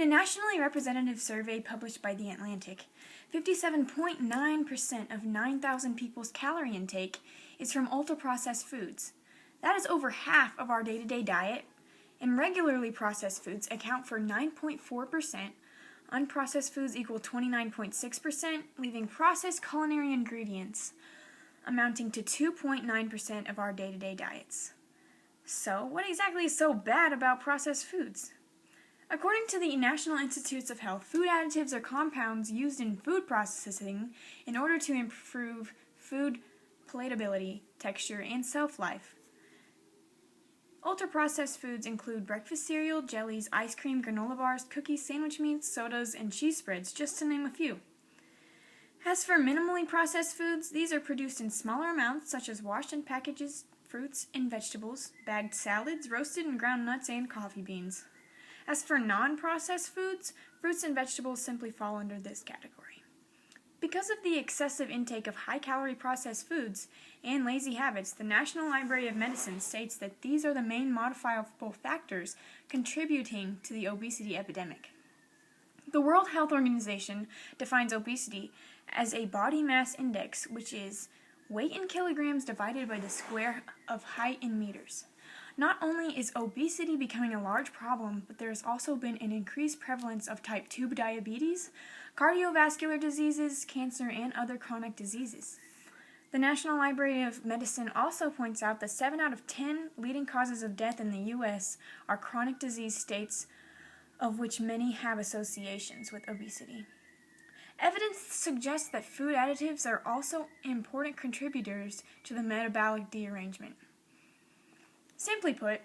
In a nationally representative survey published by The Atlantic, 57.9% of 9,000 people's calorie intake is from ultra-processed foods. That is over half of our day-to-day diet, and regularly processed foods account for 9.4%, unprocessed foods equal 29.6%, leaving processed culinary ingredients amounting to 2.9% of our day-to-day diets. So, what exactly is so bad about processed foods? According to the National Institutes of Health, food additives are compounds used in food processing in order to improve food palatability, texture, and shelf life. Ultra-processed foods include breakfast cereal, jellies, ice cream, granola bars, cookies, sandwich meats, sodas, and cheese spreads, just to name a few. As for minimally processed foods, these are produced in smaller amounts, such as washed and packaged fruits and vegetables, bagged salads, roasted and ground nuts, and coffee beans. As for non-processed foods, fruits and vegetables simply fall under this category. Because of the excessive intake of high-calorie processed foods and lazy habits, the National Library of Medicine states that these are the main modifiable factors contributing to the obesity epidemic. The World Health Organization defines obesity as a body mass index, which is weight in kilograms divided by the square of height in meters. Not only is obesity becoming a large problem, but there has also been an increased prevalence of type 2 diabetes, cardiovascular diseases, cancer, and other chronic diseases. The National Library of Medicine also points out that 7 out of 10 leading causes of death in the U.S. are chronic disease states, of which many have associations with obesity. Evidence suggests that food additives are also important contributors to the metabolic derangement. Simply put,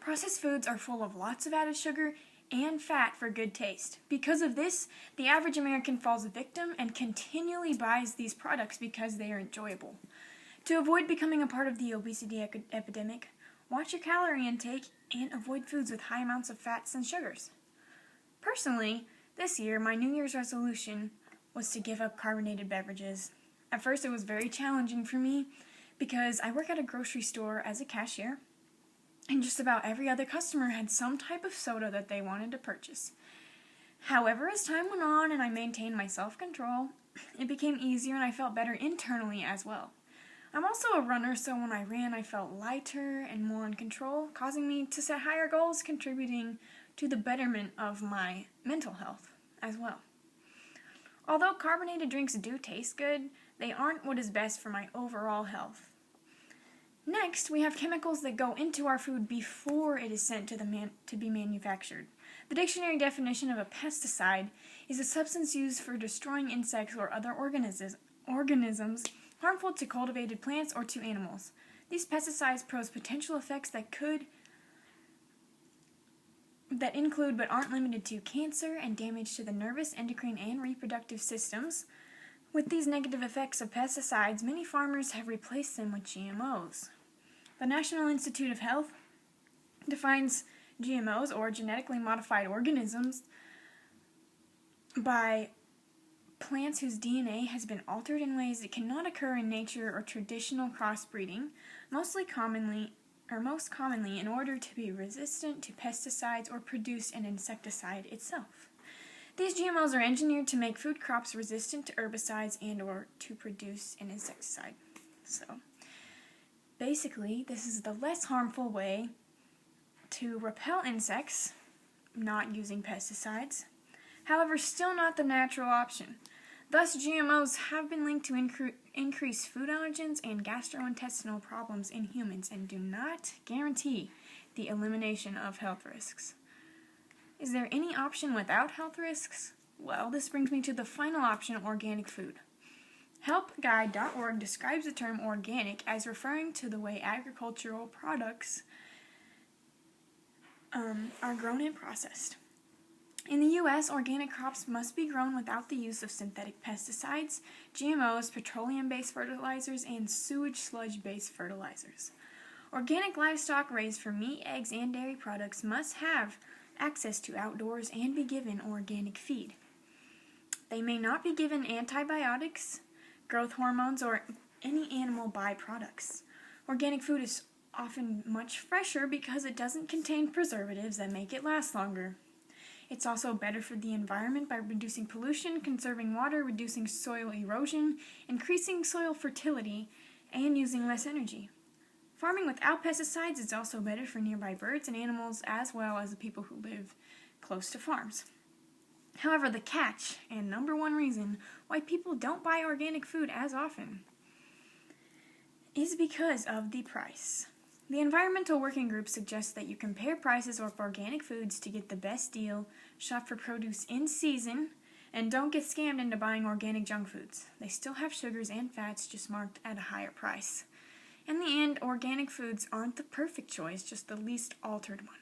processed foods are full of lots of added sugar and fat for good taste. Because of this, the average American falls victim and continually buys these products because they are enjoyable. To avoid becoming a part of the obesity epidemic, watch your calorie intake and avoid foods with high amounts of fats and sugars. Personally, this year, my New Year's resolution was to give up carbonated beverages. At first, it was very challenging for me because I work at a grocery store as a cashier, and just about every other customer had some type of soda that they wanted to purchase. However, as time went on and I maintained my self-control, it became easier and I felt better internally as well. I'm also a runner, so when I ran, I felt lighter and more in control, causing me to set higher goals, contributing to the betterment of my mental health as well. Although carbonated drinks do taste good, they aren't what is best for my overall health. Next, we have chemicals that go into our food before it is sent to be manufactured. The dictionary definition of a pesticide is a substance used for destroying insects or other organisms harmful to cultivated plants or to animals. These pesticides pose potential effects that include but aren't limited to cancer and damage to the nervous, endocrine, and reproductive systems. With these negative effects of pesticides, many farmers have replaced them with GMOs. The National Institute of Health defines GMOs, or genetically modified organisms, by plants whose DNA has been altered in ways that cannot occur in nature or traditional crossbreeding, most commonly in order to be resistant to pesticides or produce an insecticide itself. These GMOs are engineered to make food crops resistant to herbicides and or to produce an insecticide. So, basically, this is the less harmful way to repel insects, not using pesticides. However, still not the natural option. Thus, GMOs have been linked to increased food allergens and gastrointestinal problems in humans and do not guarantee the elimination of health risks. Is there any option without health risks? Well, this brings me to the final option, organic food. HelpGuide.org describes the term organic as referring to the way agricultural products are grown and processed. In the U.S., organic crops must be grown without the use of synthetic pesticides, GMOs, petroleum-based fertilizers, and sewage sludge-based fertilizers. Organic livestock raised for meat, eggs, and dairy products must have access to outdoors and be given organic feed. They may not be given antibiotics, growth hormones, or any animal byproducts. Organic food is often much fresher because it doesn't contain preservatives that make it last longer. It's also better for the environment by reducing pollution, conserving water, reducing soil erosion, increasing soil fertility, and using less energy. Farming without pesticides is also better for nearby birds and animals as well as the people who live close to farms. However, the catch, and number one reason why people don't buy organic food as often, is because of the price. The Environmental Working Group suggests that you compare prices of organic foods to get the best deal, shop for produce in season, and don't get scammed into buying organic junk foods. They still have sugars and fats, just marked at a higher price. In the end, organic foods aren't the perfect choice, just the least altered one.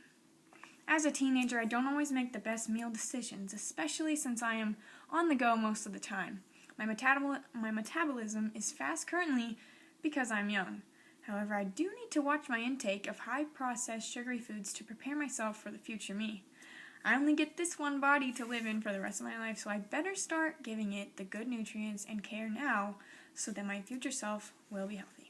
As a teenager, I don't always make the best meal decisions, especially since I am on the go most of the time. My metabolism is fast currently because I'm young. However, I do need to watch my intake of high-processed sugary foods to prepare myself for the future me. I only get this one body to live in for the rest of my life, so I better start giving it the good nutrients and care now so that my future self will be healthy.